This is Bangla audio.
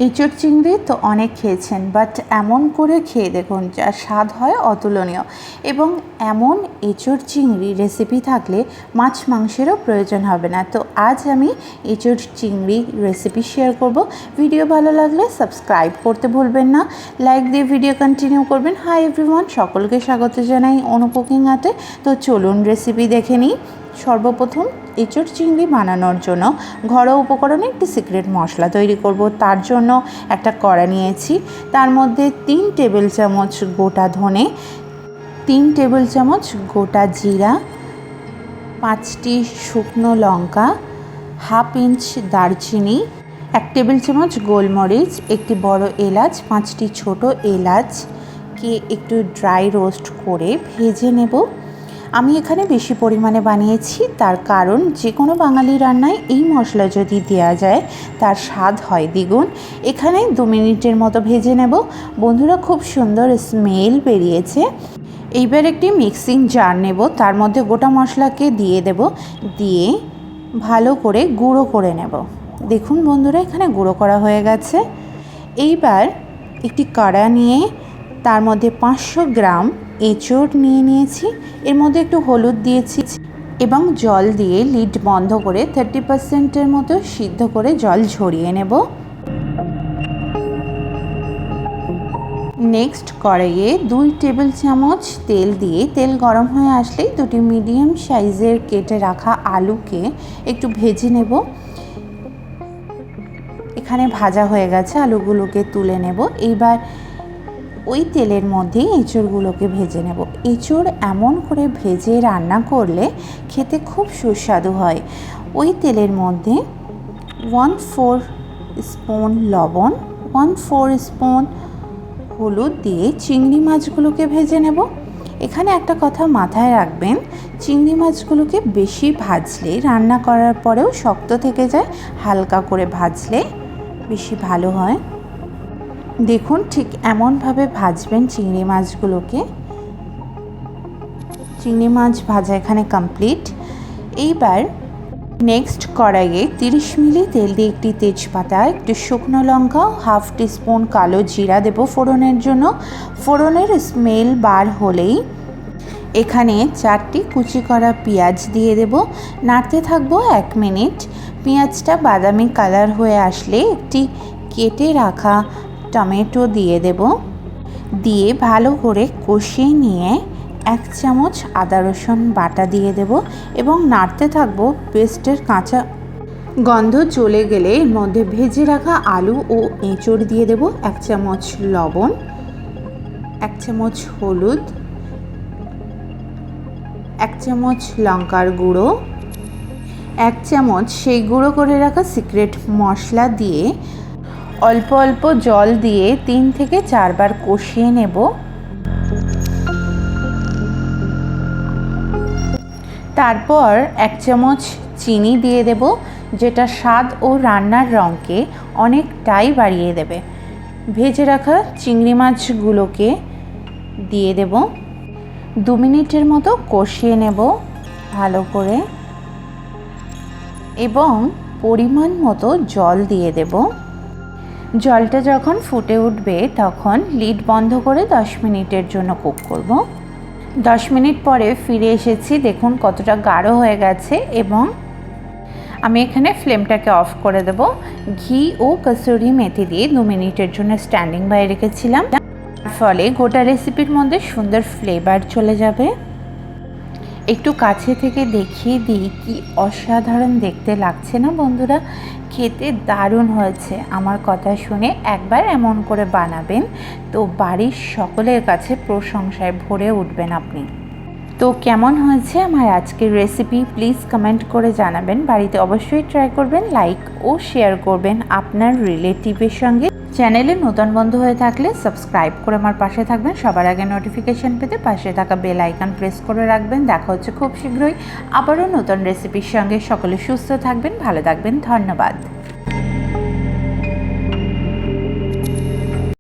এঁচোড় চিংড়ি তো অনেক খেয়েছেন, বাট এমন করে খেয়ে দেখুন, যার স্বাদ হয় অতুলনীয়। এবং এমন এঁচোড় চিংড়ি রেসিপি থাকলে মাছ মাংসেরও প্রয়োজন হবে না। তো আজ আমি এঁচোড় চিংড়ি রেসিপি শেয়ার করব। ভিডিও ভালো লাগলে সাবস্ক্রাইব করতে ভুলবেন না, লাইক দিয়ে ভিডিও কন্টিনিউ করবেন। হাই এভরিওয়ান, সকলকে স্বাগত জানাই অনু কুকিং আর্টে। তো চলুন রেসিপি দেখে নিই। সর্বপ্রথম এঁচোড় চিংড়ি বানানোর জন্য ঘরোয়া উপকরণে একটি সিক্রেট মশলা তৈরি করব। তার জন্য একটা কড়া নিয়েছি, তার মধ্যে 3 টেবিল চামচ গোটা ধনে, 3 টেবিল চামচ গোটা জিরা, 5টি শুকনো লঙ্কা, হাফ ইঞ্চ দারচিনি, 1 টেবিল চামচ গোলমরিচ, একটি বড় এলাচ, 5টি ছোট এলাচকে একটু ড্রাই রোস্ট করে ভেজে নেব। আমি এখানে বেশি পরিমাণে বানিয়েছি, তার কারণ যে কোনো বাঙালি রান্নায় এই মশলা যদি দেওয়া যায় তার স্বাদ হয় দ্বিগুণ। এখানে 2 মিনিটের মতো ভেজে নেব। বন্ধুরা, খুব সুন্দর স্মেল বেরিয়েছে। এইবার একটি মিক্সিং জার নেব, তার মধ্যে গোটা মশলাকে দিয়ে দেব, দিয়ে ভালো করে গুঁড়ো করে নেব। দেখুন বন্ধুরা, এখানে গুঁড়ো করা হয়ে গেছে। এইবার একটি কড়া নিয়ে তার মধ্যে 500 গ্রাম এঁচোড় নিয়েছি। এর মধ্যে একটু হলুদ দিয়েছি এবং জল দিয়ে লিড বন্ধ করে 30%-এর মতো সিদ্ধ করে জল ঝরিয়ে নেব। নেক্সট কড়াইয়ে 2 টেবিল চামচ তেল দিয়ে তেল গরম হয়ে আসলেই 2টি মিডিয়াম সাইজের কেটে রাখা আলুকে একটু ভেজে নেব। এখানে ভাজা হয়ে গেছে, আলুগুলোকে তুলে নেব। এইবার ওই তেলের মধ্যেই এঁচোড়গুলোকে ভেজে নেব। এঁচোড় এমন করে ভেজে রান্না করলে খেতে খুব সুস্বাদু হয়। ওই তেলের মধ্যে 1/4 স্পুন লবণ, 1/4 স্পুন হলুদ দিয়ে চিংড়ি মাছগুলোকে ভেজে নেব। এখানে একটা কথা মাথায় রাখবেন, চিংড়ি মাছগুলোকে বেশি ভাজলে রান্না করার পরেও শক্ত থেকে যায়, হালকা করে ভাজলে বেশি ভালো হয়। দেখুন, ঠিক এমনভাবে ভাজবেন চিংড়ি মাছগুলোকে। চিংড়ি মাছ ভাজা এখানে কমপ্লিট। এইবার নেক্সট কড়াইয়ে 30 মিলি তেল দিয়ে একটি তেজপাতা, একটি শুকনো লঙ্কা, হাফ টিস্পুন কালো জিরা দেব ফোড়নের জন্য। ফোড়নের স্মেল বার হলেই এখানে 4টি কুচি করা পেঁয়াজ দিয়ে দেব। নাড়তে থাকবো 1 মিনিট। পেঁয়াজটা বাদামি কালার হয়ে আসলে একটি কেটে রাখা টমেটো দিয়ে দেব। দিয়ে ভালো করে কষিয়ে নিয়ে 1 চামচ আদা রসুন বাটা দিয়ে দেব এবং নাড়তে থাকবো। পেস্টের কাঁচা গন্ধ চলে গেলে এর মধ্যে ভেজে রাখা আলু ও এঁচোড় দিয়ে দেব। 1 চামচ লবণ, 1 চামচ হলুদ, 1 চামচ লঙ্কার গুঁড়ো, 1 চামচ সেই গুঁড়ো করে রাখা সিক্রেট মশলা দিয়ে অল্প অল্প জল দিয়ে 3 থেকে 4 বার কষিয়ে নেব। তারপর 1 চামচ চিনি দিয়ে দেব, যেটা স্বাদ ও রান্নার রঙকে অনেকটাই বাড়িয়ে দেবে। ভেজে রাখা চিংড়ি মাছগুলোকে দিয়ে দেব। 2 মিনিটের মতো কষিয়ে নেব ভালো করে এবং পরিমাণ মতো জল দিয়ে দেব। জলটা যখন ফুটে উঠবে তখন লিড বন্ধ করে 10 মিনিটের জন্য কুক করব। 10 মিনিট পরে ফিরে এসেছি। দেখুন কতটা গাঢ় হয়ে গেছে এবং আমি এখানে ফ্লেমটাকে অফ করে দেব। ঘি ও কসুরি মেথি দিয়ে 2 মিনিটের জন্য স্ট্যান্ডিং বাই রেখেছিলাম। তার ফলে গোটা রেসিপির মধ্যে সুন্দর ফ্লেভার চলে যাবে। একটু কাছে থেকে দেখিয়ে দিই, কি অসাধারণ দেখতে লাগছে না বন্ধুরা? খেতে দারুণ হয়েছে। আমার কথা শুনে একবার এমন করে বানাবেন, তো বাড়ির সকলের কাছে প্রশংসায় ভরে উঠবেন আপনি। তো কেমন হয়েছে আমার আজকের রেসিপি প্লিজ কমেন্ট করে জানাবেন। বাড়িতে অবশ্যই ট্রাই করবেন, লাইক ও শেয়ার করবেন আপনার রিলেটিভের সঙ্গে। চ্যানেলে নতুন বন্ধু হয়ে থাকলে সাবস্ক্রাইব করে আমার পাশে থাকবেন। সবার আগে নোটিফিকেশন পেতে পাশে থাকা বেল আইকন প্রেস করে রাখবেন। দেখা হচ্ছে খুব শীঘ্রই আবারও নতুন রেসিপির সঙ্গে। সকলে সুস্থ থাকবেন, ভালো থাকবেন। ধন্যবাদ।